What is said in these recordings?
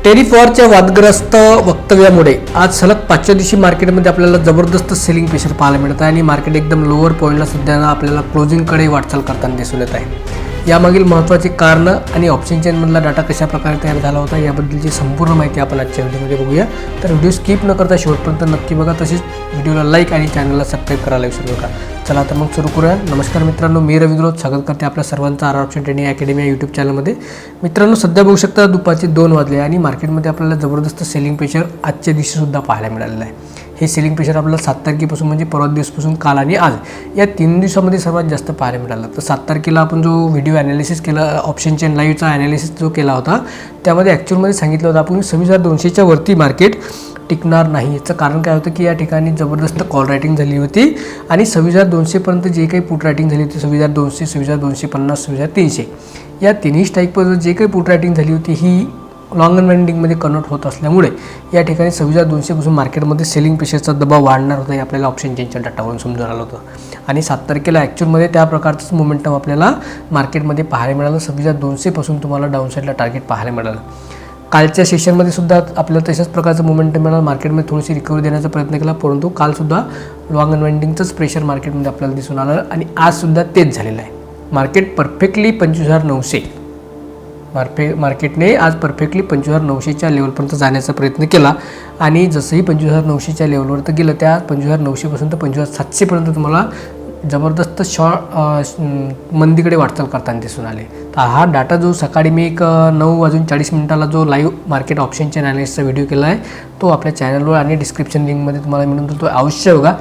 टेरिफॉरच्या वादग्रस्त वक्तव्यामुळे आज सलग 5व्या दिवशी मार्केटमध्ये आपल्याला जबरदस्त सेलिंग प्रेशर पाहायला मिळत आहे आणि मार्केट एकदम लोअर पॉईंटला सध्या आपल्याला क्लोजिंगकडे वाटचाल करताना दिसून येत आहे. यामागील महत्त्वाची कारणं आणि ऑप्शन चेनमधला डाटा कशा प्रकारे तयार झाला होता याबद्दलची संपूर्ण माहिती आपण आजच्या व्हिडिओमध्ये बघूया. तर व्हिडिओ स्किप न करता शेवटपर्यंत नक्की बघा. तसेच व्हिडिओला लाईक आणि चॅनलला सबस्क्राईब करायला विसरू नका. चला तर मग सुरू करूया. नमस्कार मित्रांनो, मी रवी स्वागत करते आपल्या सर्वांचं आर ऑप्शन ट्रेडिंग अकॅडमी या यूट्यूब चॅनलमध्ये. मित्रांनो, सध्या बघू शकता दुपारचे 2 वाजले आणि मार्केटमध्ये आपल्याला जबरदस्त सेलिंग प्रेशर आजच्या दिवशीसुद्धा पाहायला मिळालेलं आहे. हे सेलिंग प्रेशर आपल्याला 7 तारखेपासून म्हणजे परवा दिवसापासून काल आणि आज या 3 दिवसामध्ये सर्वात जास्त पाहायला मिळालं. तर 7 तारखेला आपण जो व्हिडिओ ॲनालिसिस केला, ऑप्शन चेन लाईव्हचा ॲनालिसिस जो केला होता, त्यामध्ये ॲक्च्युअलमध्ये सांगितलं होतं आपण 26,200च्या वरती मार्केट टिकणार नाही. याचं कारण काय होतं की या ठिकाणी जबरदस्त कॉल रायटिंग झाली होती आणि 26,200पर्यंत जे काही पुट रायटिंग झाली होती 26,200, 26,250, 26,300 या तिन्ही स्ट्राईकपर्यंत जे काही पुट रायटिंग झाली होती ही लॉंग अँड वेंडिंगमध्ये कन्वर्ट होत असल्यामुळे या ठिकाणी 26,200पासून मार्केटमध्ये सेलिंग प्रेशरचा दबाव वाढणार होता. हे आपल्याला ऑप्शन चेनच्या डाटावरून समजून आलं होतं आणि 7 तारखेला ॲक्च्युअलमध्ये त्या प्रकारचंच मोमेंटम आपल्याला मार्केटमध्ये पाहायला मिळालं. 26,200पासून तुम्हाला डाऊनसाईडला टार्गेट पाहायला मिळालं. कालच्या सेशनमध्ये सुद्धा आपल्याला तशाच प्रकारचं मोमेंटम मिळालं. मार्केटमध्ये थोडीशी रिकव्हरी देण्याचा प्रयत्न केला, परंतु कालसुद्धा लॉंग अँड वेंडिंगचंच प्रेशर मार्केटमध्ये आपल्याला दिसून आलं आणि आजसुद्धा तेच झालेलं आहे. मार्केट परफेक्टली 25,900 मार्केटने आज परफेक्टली 25,900च्या लेवलपर्यंत जाण्याचा प्रयत्न केला आणि जसंही 25,900च्या लेवलवर तर गेलं, त्या 25,900पासून तर 25,700पर्यंत तुम्हाला जबरदस्त मंदीकडे वाटचाल करताना दिसून आले. तर हा डाटा जो सकाळी मी एक 9:40 जो लाईव्ह मार्केट ऑप्शनच्या ॲनालिसिसचा व्हिडिओ केला आहे तो आपल्या चॅनलवर आणि डिस्क्रिप्शन लिंकमध्ये तुम्हाला मिळून तो अवश्य बघा.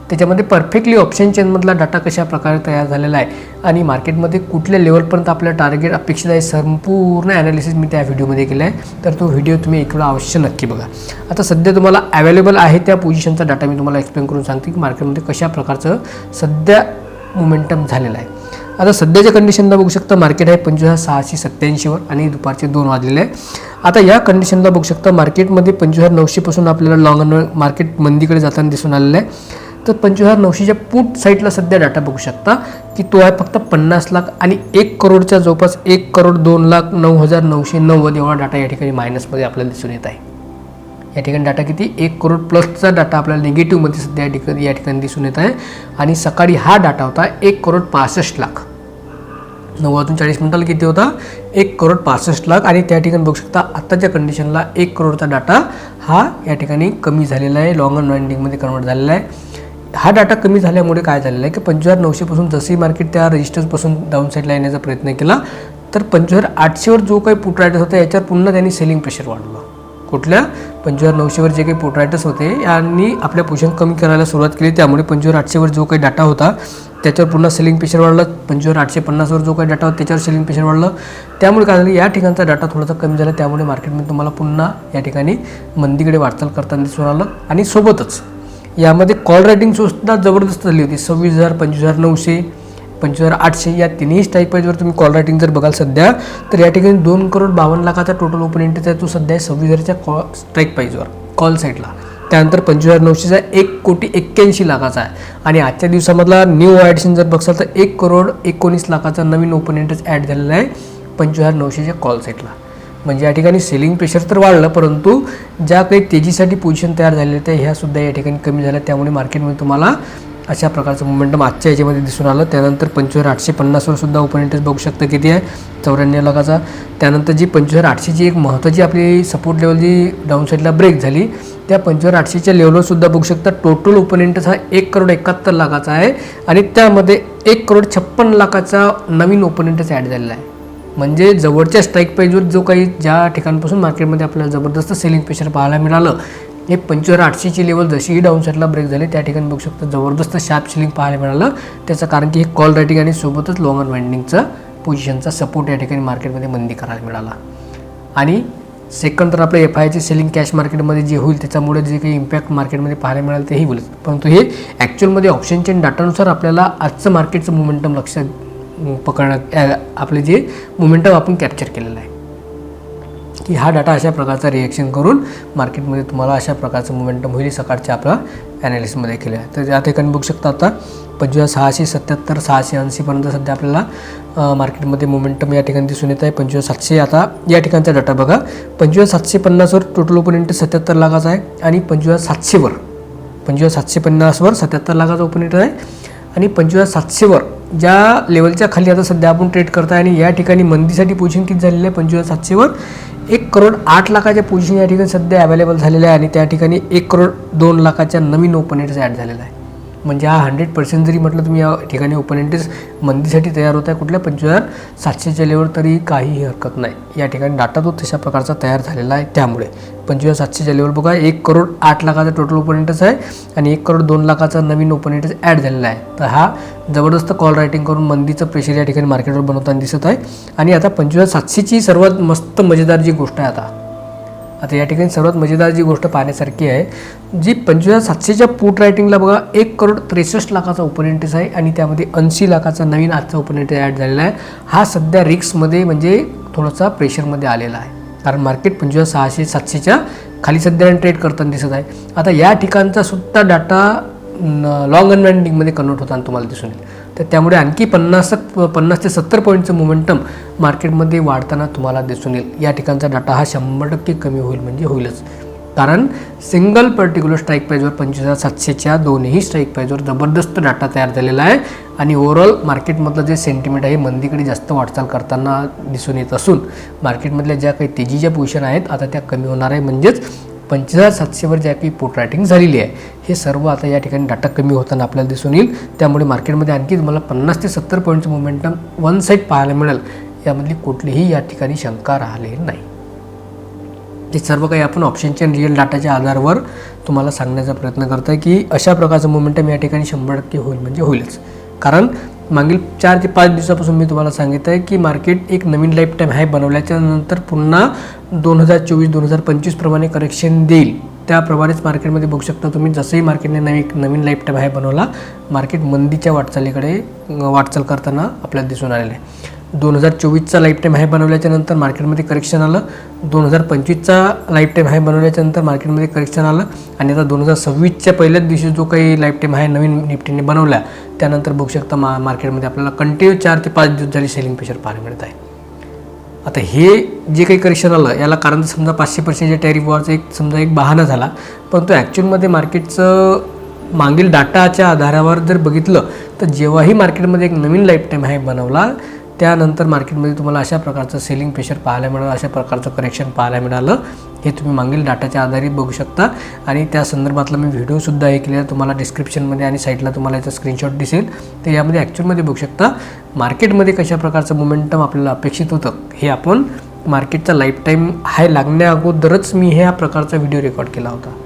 त्याच्यामध्ये परफेक्टली ऑप्शन चेनमधला डाटा कशा प्रकारे तयार झालेला आहे आणि मार्केटमध्ये कुठल्या लेवलपर्यंत आपलं टार्गेट अपेक्षित आहे संपूर्ण ॲनालिसिस मी त्या व्हिडिओमध्ये केलं आहे. तर तो व्हिडिओ तुम्ही एक वेळा अवश्य नक्की बघा. आता सध्या तुम्हाला अवेलेबल आहे त्या पोझिशनचा डाटा मी तुम्हाला एक्सप्लेन करून सांगते की मार्केटमध्ये कशा प्रकारचं सध्या मोमेंटम झालेलं आहे. आता सध्याच्या कंडिशनला बघू शकता मार्केट आहे 25,687वर आणि दुपारचे 2 वाजलेले आहे. आता या कंडिशनला बघू शकता मार्केटमध्ये 25,900पासून आपल्याला लॉंग मार्केट मंदीकडे जाताना दिसून आलेलं आहे. तर 25,900च्या पुट साईडला सध्या डाटा बघू शकता की तो आहे फक्त 50 लाख आणि 1 करोडच्या जवळपास 1,02,09,990 एवढा डाटा या ठिकाणी मायनसमध्ये आपल्याला दिसून येत आहे. या ठिकाणी डाटा किती 1 करोड प्लसचा डाटा आपल्याला निगेटिव्हमध्ये सध्या या ठिकाणी दिसून येत आहे आणि सकाळी हा डाटा होता 1,65,00,000. 9:40 किती होता 1,65,00,000 आणि त्या ठिकाणी बघू शकता आत्ताच्या कंडिशनला 1 करोडचा डाटा हा या ठिकाणी कमी झालेला आहे, लॉंग अँड वाइंडिंगमध्ये कन्वर्ट झालेला आहे. हा डाटा कमी झाल्यामुळे काय झालेलं आहे की 25,900पासून जसंही मार्केट त्या रजिस्टर्सपासून डाऊन साईडला येण्याचा प्रयत्न केला तर 25,800वर जो काही पुट रायटर्स होता याच्यावर पुन्हा त्यांनी सेलिंग प्रेशर वाढवलं. कुठल्या 25,900वर जे काही पुट रायटर्स होते यांनी आपल्या पोझिशन कमी करायला सुरुवात केली, त्यामुळे 25,800वर जो काही डाटा होता त्याच्यावर पुन्हा सेलिंग प्रेशर वाढलं. 25,850वर जो काही डाटा होता त्याच्यावर सेलिंग प्रेशर वाढलं. त्यामुळे काय झालं या ठिकाणचा डाटा थोडासा कमी झाला, त्यामुळे मार्केटमध्ये तुम्हाला पुन्हा या ठिकाणी मंदीकडे वाटचाल करताना दिसून आलं आणि सोबतच यामध्ये कॉल रायटिंग सुद्धा जबरदस्त झाली होती. 26,000, 25,900, 25,800 या तिन्ही स्ट्राईक प्राईजवर तुम्ही कॉल रायटिंग जर बघाल सध्या तर या ठिकाणी 2,52,00,000चा टोटल ओपन इंटरेस्ट आहे, तो सध्या 26,000च्या स्ट्राईक प्राईजवर कॉल साईडला. त्यानंतर 25,900चा 1,81,00,000चा आहे आणि आजच्या दिवसामधला न्यू ॲडिशन जर बघसाल तर 1,19,00,000चा नवीन ओपन इंटरेस्ट ॲड झालेला आहे 25,900च्या कॉल साईडला. म्हणजे या ठिकाणी सेलिंग प्रेशर तर वाढलं, परंतु ज्या काही तेजीसाठी पोझिशन तयार झालेल्या त्या ह्यासुद्धा या ठिकाणी कमी झाल्या. त्यामुळे मार्केटमध्ये तुम्हाला अशा प्रकारचं मोमेंटम आजच्या याच्यामध्ये दिसून आलं. त्यानंतर 25,850वर सुद्धा ओपन इंटरेस्ट बघू शकता किती आहे 94,00,000चा. त्यानंतर जी 25,800ची एक महत्त्वाची आपली सपोर्ट लेवल जी डाऊन साईडला ब्रेक झाली त्या 25,800च्या लेवलवर सुद्धा बघू शकता टोटल ओपन इंटरेस्ट हा 1,71,00,000चा आहे आणि त्यामध्ये 1,56,00,000चा नवीन ओपन इंटरेस्ट ॲड झालेला आहे. म्हणजे जवळच्या स्ट्राईक प्राईजवर जो काही ज्या ठिकाणपासून मार्केटमध्ये आपल्याला जबरदस्त सेलिंग प्रेशर पाहायला मिळालं हे 25,800ची लेवल जशीही डाऊन साईडला ब्रेक झाली त्या ठिकाणी बघू शकता जबरदस्त शार्प सेलिंग पाहायला मिळालं. त्याचं कारण की हे कॉल रायटिंग आणि सोबतच लॉंग अँड वाइंडिंगचा पोझिशनचा सपोर्ट या ठिकाणी मार्केटमध्ये मंदी करायला मिळाला. आणि सेकंड तर आपलं FIIची सेलिंग कॅश मार्केटमध्ये जे होईल त्याच्यामुळे जे काही इम्पॅक्ट मार्केटमध्ये पाहायला मिळालं तेही होईल, परंतु हे ॲक्च्युअलमध्ये ऑप्शन चेन डाटानुसार आपल्याला आजचं मार्केटचं मोमेंटम लक्षात पकडण्यात आपले जे मोमेंटम आपण कॅप्चर केलेलं आहे. की हा डाटा अशा प्रकारचा रिएक्शन करून मार्केटमध्ये तुम्हाला अशा प्रकारचं मोमेंटम होईल सकाळच्या आपला ॲनालिसिसमध्ये केलं आहे. तर या ठिकाणी बघू शकता आता 25,677 680पर्यंत सध्या आपल्याला मार्केटमध्ये मोमेंटम या ठिकाणी दिसून येत आहे. 25,700 आता या ठिकाणचा डाटा बघा, 25,750वर टोटल ओपन इंटरेस्ट 77 लाखाचा आहे आणि 25,700वर 25,750वर 77 लाखाचा ओपन इंटरेस्ट आहे आणि 25,700वर ज्या लेवलच्या खाली आता सध्या आपण ट्रेड करताय आणि या ठिकाणी मंदीसाठी पोझिशन किती झालेलं आहे 25,700वर 1,08,00,000च्या पोझिशन या ठिकाणी सध्या अवेलेबल झालेल्या आहे आणि त्या ठिकाणी 1,02,00,000च्या नवीन ओपन इंटरेस्ट ॲड झालेला आहे. म्हणजे हा 100% जरी म्हटलं तुम्ही या ठिकाणी ओपन इंटरेस्ट मंदीसाठी तयार होत आहे कुठल्या 25,700च्या लेवलवर तरी काहीही हरकत नाही. या ठिकाणी डाटा तो तशा प्रकारचा तयार झालेला आहे. त्यामुळे 25,700च्या लेवल बघा 1,08,00,000चा टोटल ओपन इंटरेस्ट आहे आणि 1,02,00,000चा नवीन ओपन इंटरेस्ट ॲड झालेला आहे. तर हा जबरदस्त कॉल रायटिंग करून मंदीचं प्रेशर या ठिकाणी मार्केटवर बनवताना दिसत आहे. आणि आता 25,700ची सर्वात मस्त मजेदार जी गोष्ट आहे आता या ठिकाणी सर्वात मजेदार जी गोष्ट पाहण्यासारखी आहे, जी 25,700च्या पुट रायटिंगला बघा 1,63,00,000चा ओपन इंटरेस्ट आहे आणि त्यामध्ये 80 लाखाचा नवीन आजचा ओपन इंटरेस्ट ॲड झालेला आहे. हा सध्या रिस्कमध्ये म्हणजे थोडासा प्रेशरमध्ये आलेला आहे, कारण मार्केट 25,600-700च्या खाली सध्या ट्रेड करताना दिसत आहे. आता या ठिकाणचा सुद्धा डाटा लॉंग अनवाइंडिंगमध्ये कन्वर्ट होताना तुम्हाला दिसून येईल. तर त्यामुळे आणखी 50 ते 70 पॉईंटचं मोमेंटम मार्केटमध्ये वाढताना तुम्हाला दिसून येईल. या ठिकाणचा डाटा हा 100% कमी होईल म्हणजे होईलच, कारण सिंगल पर्टिक्युलर स्ट्राईक प्राईजवर 25,700च्या दोन्ही स्ट्राईक प्राईजवर जबरदस्त डाटा तयार झालेला आहे आणि ओव्हरऑल मार्केटमधलं जे सेंटिमेंट आहे मंदीकडे जास्त वाटचाल करताना दिसून येत असून मार्केटमधल्या ज्या काही तेजीच्या पोझिशन आहेत आता त्या कमी होणार आहे. म्हणजेच 25,700वर ज्या काही पोट रायटिंग झालेली आहे हे सर्व आता या ठिकाणी डाटा कमी होताना आपल्याला दिसून येईल. त्यामुळे मार्केटमध्ये आणखी तुम्हाला 50 ते 70 पॉईंटचं मोमेंटम वन साईड पाहायला मिळेल, यामधली कुठलीही या ठिकाणी शंका राहिलेली नाही. ते सर्व काही आपण ऑप्शनच्या आणि रिअल डाटाच्या आधारावर तुम्हाला सांगण्याचा प्रयत्न करतो आहे की अशा प्रकारचं मोमेंटम या ठिकाणी 100% होईल म्हणजे होईलच. कारण मागील 4 ते 5 दिवसापासून मी तुम्हाला सांगितलं आहे की मार्केट एक नवीन लाईफ टाईम हाय बनवल्याच्या नंतर पुन्हा 2024-2025 प्रमाणे करेक्शन देईल. त्याप्रमाणेच मार्केटमध्ये बघू शकता तुम्ही, जसंही मार्केटने नवीन लाईफ टाईम हाय बनवला, मार्केट मंदीच्या वाटचाल करताना आपल्याला दिसून आलेलं आहे. 2024चा लाईफ टाईम हाय बनवल्याच्या नंतर मार्केटमध्ये करेक्शन आलं, 2025चा लाईफ टाईम हाय बनवल्याच्या नंतर मार्केटमध्ये करेक्शन आलं आणि आता 2026च्या पहिल्याच दिवशी जो काही लाईफ टाईम हाय नवीन निफ्टीने बनवला त्यानंतर बघू शकता मार्केटमध्ये आपल्याला कंटिन्यू 4 ते 5 दिवस झाली सेलिंग प्रेशर पाहायला मिळत आहे. आता हे जे काही करेक्शन आलं याला कारण समजा 500% टॅरिफ वॉरचा एक बहाणा झाला, परंतु ॲक्च्युअलमध्ये मार्केटचं मागील डाटाच्या आधारावर जर बघितलं तर जेव्हाही मार्केटमध्ये एक नवीन लाईफ टाईम हाय बनवला त्यानंतर मार्केटमध्ये तुम्हाला अशा प्रकारचं सेलिंग प्रेशर पाहायला मिळालं, अशा प्रकारचं करेक्शन पाहायला मिळालं. हे तुम्ही मागील डाटाच्या आधारित बघू शकता आणि त्या संदर्भातला मी व्हिडिओसुद्धा हे केलेला, तुम्हाला डिस्क्रिप्शनमध्ये आणि साईटला तुम्हाला याचा स्क्रीनशॉट दिसेल. तर यामध्ये ॲक्च्युअलमध्ये बघू शकता मार्केटमध्ये कशा प्रकारचं मोमेंटम आपल्याला अपेक्षित होतं हे आपण मार्केटचा लाईफ टाईम हाय लागण्या अगोदरच मी ह्या प्रकारचा व्हिडिओ रेकॉर्ड केला होता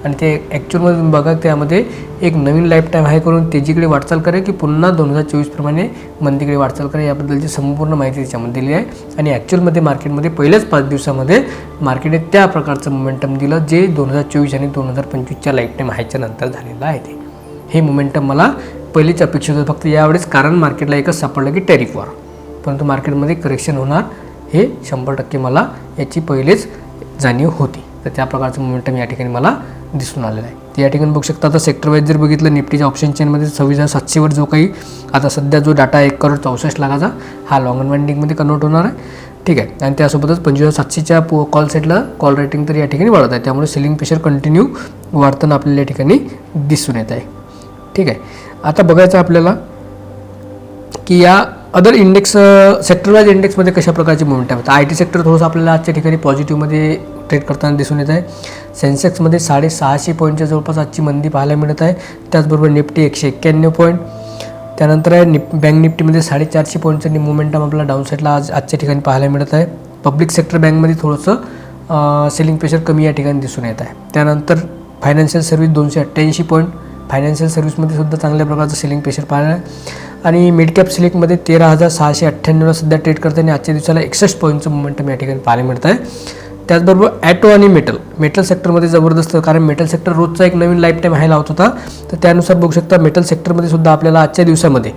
आणि ते ॲक्च्युअलमध्ये तुम्ही बघा त्यामध्ये एक नवीन लाईफ टाईम हाय करून तेजीकडे वाटचाल करेल की पुन्हा 2024 प्रमाणे मंदीकडे वाटचाल करेल याबद्दलची संपूर्ण माहिती त्याच्यामध्ये दिली आहे. आणि ॲक्च्युअलमध्ये मार्केटमध्ये पहिल्याच 5 दिवसामध्ये मार्केटने त्या प्रकारचं मोमेंटम दिलं जे 2024 आणि 2025च्या लाईफ टाईम हायच्या नंतर झालेलं आहे. हे मोमेंटम मला पहिलेच अपेक्षित होतं, फक्त यावेळेस कारण मार्केटला एकच सापडलं की टॅरिफ वॉर, परंतु मार्केटमध्ये करेक्शन होणार हे 100% मला याची पहिलेच जाणीव होती. तर त्या प्रकारचं मोमेंटम या ठिकाणी मला दिसून आलेलं आहे. तर या ठिकाणी बघू शकता आता सेक्टर वाईज जर बघितलं निफ्टीच्या ऑप्शन चेनमध्ये 26,700वर जो काही आता सध्या जो डाटा 1,64,00,000 हा लॉंग अनवाइंडिंगमध्ये कन्वर्ट होणार आहे. ठीक आहे, आणि त्यासोबतच 25,700च्या कॉल सेटला कॉल रेटिंग तर या ठिकाणी वाढत आहे, त्यामुळे सेलिंग प्रेशर कंटिन्यू वाढताना आपल्याला या ठिकाणी दिसून येत आहे. ठीक आहे, आता बघायचं आपल्याला की या अदर इंडेक्स सेक्टर वाईज इंडेक्समध्ये कशा प्रकारचे मोमेंटम आहेत. IT सेक्टर थोडंसं आपल्याला आजच्या ठिकाणी पॉझिटिव्हमध्ये ट्रेड करताना दिसून येत आहे. सेन्सेक्समध्ये 650 पॉईंटच्या जवळपास आजची मंदी पाहायला मिळत आहे. त्याचबरोबर निफ्टी 191 पॉईंट, त्यानंतर आहे बँक निफ्टीमध्ये 450 पॉईंटचं मोमेंटम आपल्याला डाऊन साईडला आजच्या ठिकाणी पाहायला मिळत आहे. पब्लिक सेक्टर बँकमध्ये थोडंसं सेलिंग प्रेशर कमी या ठिकाणी दिसून येत आहे. त्यानंतर फायनान्शियल सर्व्हिस 288 पॉईंट, फायनान्शियल सर्व्हिसमध्ये सुद्धा चांगल्या प्रकारचं सेलिंग प्रेशर पाहायला आहे. आणि मिड कॅप सिलेक्टमध्ये 13,698ला सध्या ट्रेड करताना आजच्या दिवसाला 61 पॉईंटचं मोमेंटम या ठिकाणी पाहायला मिळत आहे. त्याचबरोबर ॲटो आणि मेटल सेक्टरमध्ये जबरदस्त, कारण मेटल सेक्टर रोजचा एक नवीन लाईफ टाईम हाय लावत होता, तर त्यानुसार बघू शकता मेटल सेक्टरमध्ये सुद्धा आपल्याला आजच्या दिवसामध्ये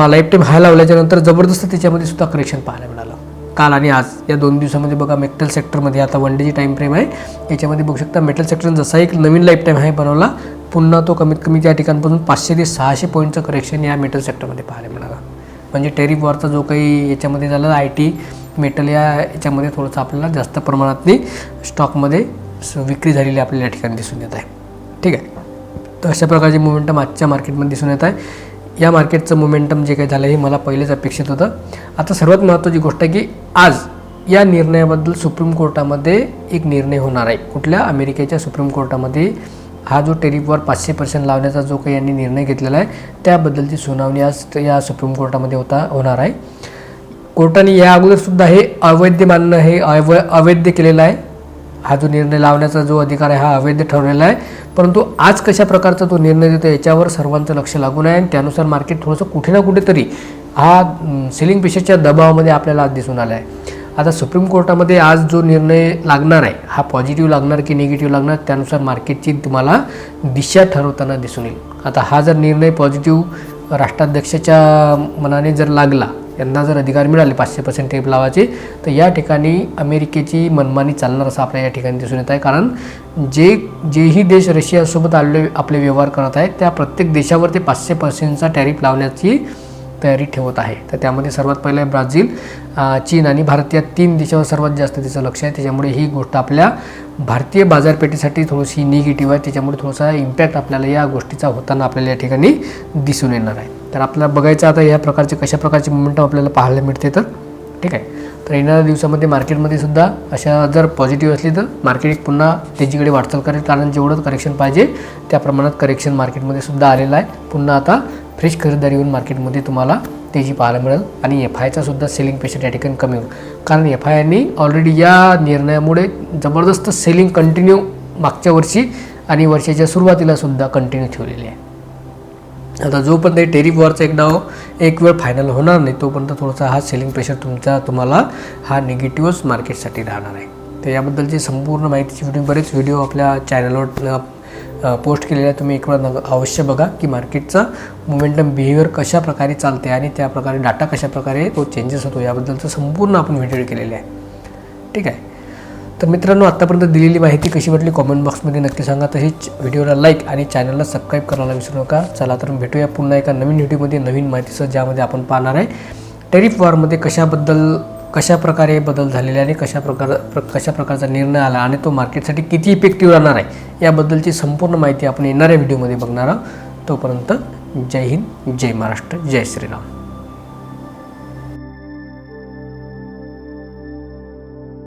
लाईफ टाईम हाय लावल्याच्यानंतर जबरदस्त त्याच्यामध्ये सुद्धा करेक्शन पाहायला मिळालं. काल आणि आज या 2 दिवसामध्ये बघा मेटल सेक्टरमध्ये आता 1 डेची टाईम फ्रेम आहे, याच्यामध्ये बघू शकता मेटल सेक्टरनं जसा एक नवीन लाईफ टाईम आहे बनवला, पुन्हा तो कमीत कमी त्या ठिकाणपासून 500 ते 600 पॉईंटचं करेक्शन या मेटल सेक्टरमध्ये पाहायला मिळालं. म्हणजे टेरिफ वॉरचा जो काही याच्यामध्ये झाला IT मेटल याच्यामध्ये थोडंसं आपल्याला जास्त प्रमाणातली स्टॉकमध्ये विक्री झालेली आपल्याला या ठिकाणी दिसून येत आहे. ठीक आहे, तर अशा प्रकारचे मोमेंटम आजच्या मार्केटमध्ये दिसून येत आहे. या मार्केटचं मोमेंटम जे काही झालं हे मला पहिलेच अपेक्षित होतं. आता सर्वात महत्त्वाची गोष्ट आहे की आज या निर्णयाबद्दल सुप्रीम कोर्टामध्ये एक निर्णय होणार आहे. कुठल्या? अमेरिकेच्या सुप्रीम कोर्टामध्ये हा जो टेरिफवर 500% लावण्याचा जो काही यांनी निर्णय घेतलेला आहे त्याबद्दलची सुनावणी आज या सुप्रीम कोर्टामध्ये होणार आहे. कोर्टाने या अगोदरसुद्धा हे अवैध मानणं हे अवैध केलेलं आहे. हा जो निर्णय लावण्याचा जो अधिकार आहे हा अवैध ठरवलेला आहे. परंतु आज कशा प्रकारचा तो निर्णय देतो याच्यावर सर्वांचं लक्ष लागून आहे आणि त्यानुसार मार्केट थोडंसं कुठे ना कुठेतरी हा सेलिंग प्रेशरच्या दबावामध्ये आपल्याला आज दिसून आला आहे. आता सुप्रीम कोर्टामध्ये आज जो निर्णय लागणार आहे हा पॉझिटिव्ह लागणार की निगेटिव्ह लागणार त्यानुसार मार्केटची तुम्हाला दिशा ठरवताना दिसून येईल. आता हा जर निर्णय पॉझिटिव्ह राष्ट्राध्यक्षाच्या मनाने जर लागला, यांना जर अधिकार मिळाले 500% टेप लावायचे, तर या ठिकाणी अमेरिकेची मनमानी चालणार असं आपल्या या ठिकाणी दिसून येत आहे. कारण जेही देश रशियासोबत आपले व्यवहार करत आहेत त्या प्रत्येक देशावर ते 500%चा टॅरिफ लावण्याची तयारी ठेवत आहे. तर त्यामध्ये सर्वात पहिलं आहे ब्राझील, चीन आणि भारत या 3 देशावर सर्वात जास्त त्याचं लक्ष आहे. त्याच्यामुळे ही गोष्ट आपल्या भारतीय बाजारपेठेसाठी थोडीशी निगेटिव्ह आहे. त्याच्यामुळे थोडासा इम्पॅक्ट आपल्याला या गोष्टीचा होताना आपल्याला या ठिकाणी दिसून येणार आहे. तर आपल्याला बघायचं आता या प्रकारचे कशा प्रकारचे मोमेंटम आपल्याला पाहायला मिळते. तर ठीक आहे, तर येणाऱ्या दिवसामध्ये मार्केटमध्ये सुद्धा अशा जर पॉझिटिव्ह असली तर मार्केट पुन्हा तेजीकडे वाटचाल करेल. कारण जेवढं करेक्शन पाहिजे त्या प्रमाणात करेक्शन मार्केटमध्ये सुद्धा आलेलं आहे. पुन्हा आता फ्रेश खरेदीदारी होऊन मार्केटमध्ये तुम्हाला तेजी पाहायला मिळेल आणि FIचा सुद्धा सेलिंग प्रेशर या ठिकाणी कमी होईल. कारण FIने ऑलरेडी या निर्णयामुळे जबरदस्त सेलिंग कंटिन्यू मागच्या वर्षी आणि वर्षाच्या सुरुवातीला सुद्धा कंटिन्यू ठेवलेली आहे. आता जोपर्यंत टेरिफ वॉरचा एक वेळ फायनल होणार नाही तोपर्यंत थोडासा हा सेलिंग प्रेशर तुम्हाला हा निगेटिव्हच मार्केटसाठी राहणार आहे. तर याबद्दलची संपूर्ण माहितीची बरेच व्हिडिओ आपल्या चॅनलवर पोस्ट केलेला आहे. तुम्ही एक वेळा अवश्य बघा की मार्केटचा मोमेंटम बिहेवियर कशा प्रकारे चालते आणि त्या प्रकारे डाटा कशा प्रकारे तो चेंजेस होतो याबद्दलचं संपूर्ण आपण व्हिडिओ केलेले आहे. ठीक आहे, तर मित्रांनो आत्तापर्यंत दिलेली माहिती कशी वाटली कॉमेंट बॉक्समध्ये नक्की सांगा. तसेच व्हिडिओला लाईक आणि चॅनलला सबस्क्राईब करायला विसरू नका. चला तर भेटूया पुन्हा एका नवीन व्हिडिओमध्ये नवीन माहितीसह, ज्यामध्ये आपण पाहणार आहे टेरिफ वॉरमध्ये कशा प्रकारे बदल झालेले आणि कशा प्रकारचा निर्णय आला आणि तो मार्केटसाठी किती इफेक्टिव्ह राहणार आहे याबद्दलची संपूर्ण माहिती आपण येणाऱ्या व्हिडिओमध्ये बघणार आहोत. तोपर्यंत जय हिंद, जय महाराष्ट्र, जय श्रीराम.